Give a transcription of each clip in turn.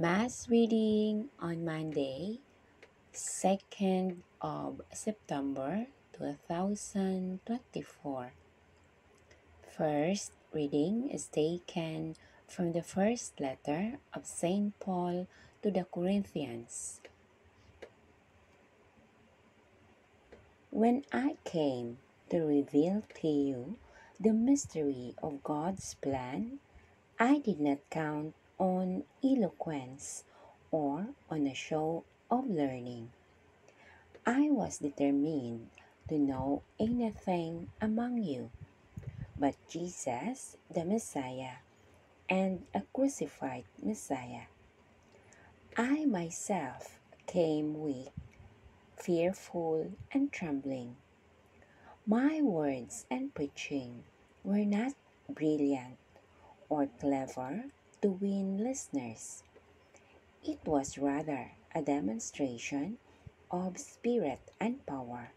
Mass reading on Monday, 2nd of September 2024. First reading is taken from the first letter of St. Paul to the Corinthians. When I came to reveal to you the mystery of God's plan, I did not count on eloquence or on a show of learning. I was determined to know anything among you but Jesus, the Messiah, and a crucified Messiah. I myself came weak, fearful, and trembling. My words and preaching were not brilliant or clever to win listeners. It was rather a demonstration of spirit and power,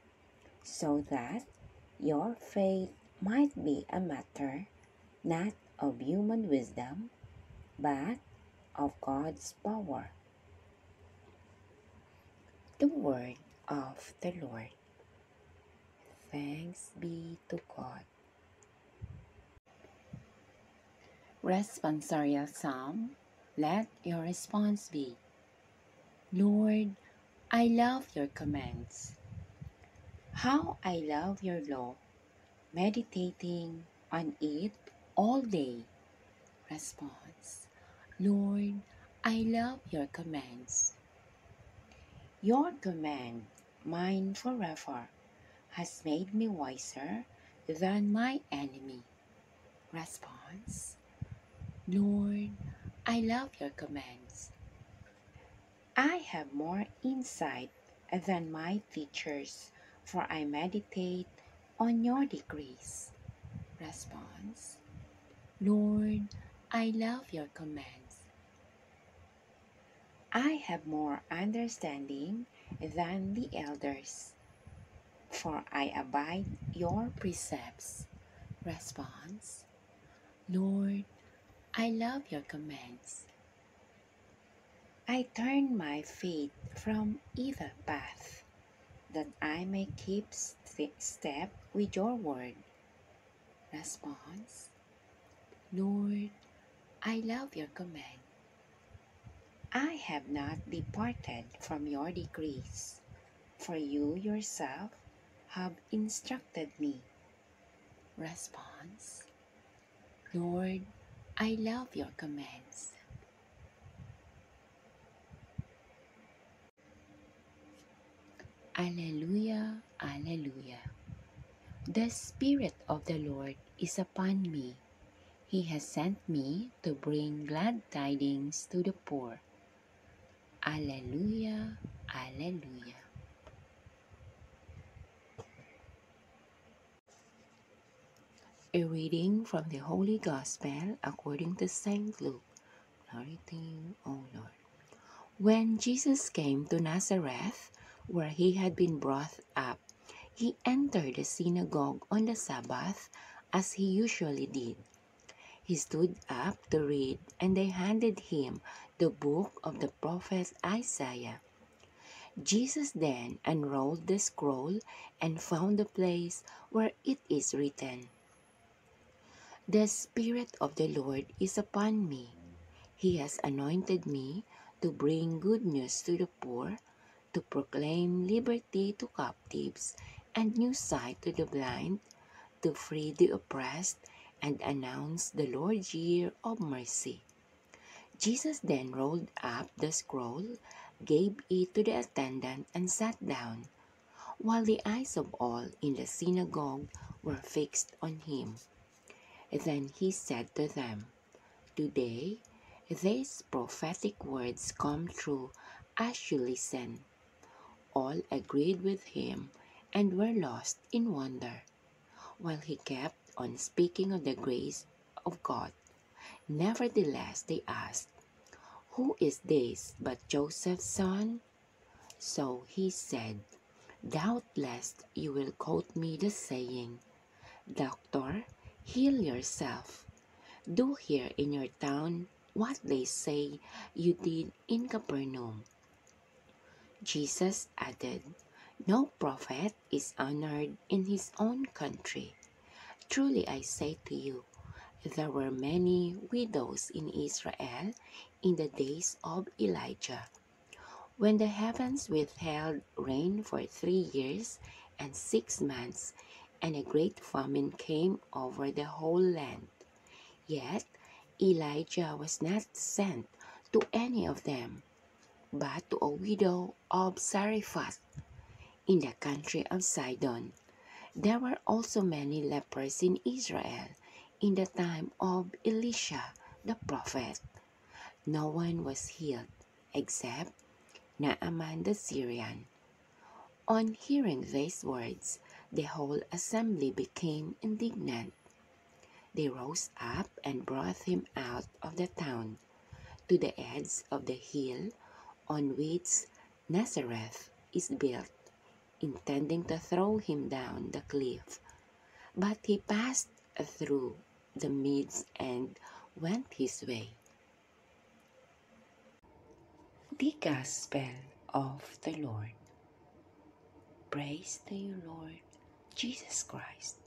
so that your faith might be a matter not of human wisdom, but of God's power. The word of the Lord. Thanks be to God. Responsorial Psalm. Let your response be, Lord, I love your commands. How I love your law, meditating on it all day. Response. Lord, I love your commands. Your command, mine forever, has made me wiser than my enemy. Response. Lord, I love your commands. I have more insight than my teachers, for I meditate on your decrees. Response. Lord, I love your commands. I have more understanding than the elders, for I abide your precepts. Response. Lord, I love your commands. I turn my feet from either path, that I may keep step with your word. Response. Lord, I love your command. I have not departed from your decrees, for you yourself have instructed me. Response. Lord, I love your commands. Alleluia, Alleluia. The Spirit of the Lord is upon me. He has sent me to bring glad tidings to the poor. Alleluia, Alleluia. A reading from the Holy Gospel according to St. Luke. Glory to you, O Lord. When Jesus came to Nazareth, where he had been brought up, he entered the synagogue on the Sabbath, as he usually did. He stood up to read, and they handed him the book of the prophet Isaiah. Jesus then unrolled the scroll and found the place where it is written, The Spirit of the Lord is upon me. He has anointed me to bring good news to the poor, to proclaim liberty to captives and new sight to the blind, to free the oppressed, and announce the Lord's year of mercy. Jesus then rolled up the scroll, gave it to the attendant, and sat down, while the eyes of all in the synagogue were fixed on him. Then he said to them, Today these prophetic words come true as you listen. All agreed with him and were lost in wonder, while he kept on speaking of the grace of God. Nevertheless, they asked, Who is this but Joseph's son? So he said, Doubtless you will quote me the saying, Doctor, heal yourself. Do here in your town what they say you did in Capernaum." Jesus added, "No prophet is honored in his own country. Truly I say to you, there were many widows in Israel in the days of Elijah, when the heavens withheld rain for 3 years and 6 months, and a great famine came over the whole land. Yet Elijah was not sent to any of them, but to a widow of Zarephath in the country of Sidon. There were also many lepers in Israel in the time of Elisha the prophet. No one was healed except Naaman the Syrian." On hearing these words, the whole assembly became indignant. They rose up and brought him out of the town to the edge of the hill on which Nazareth is built, intending to throw him down the cliff. But he passed through the midst and went his way. The Gospel of the Lord. Praise to you, Lord Jesus Christ.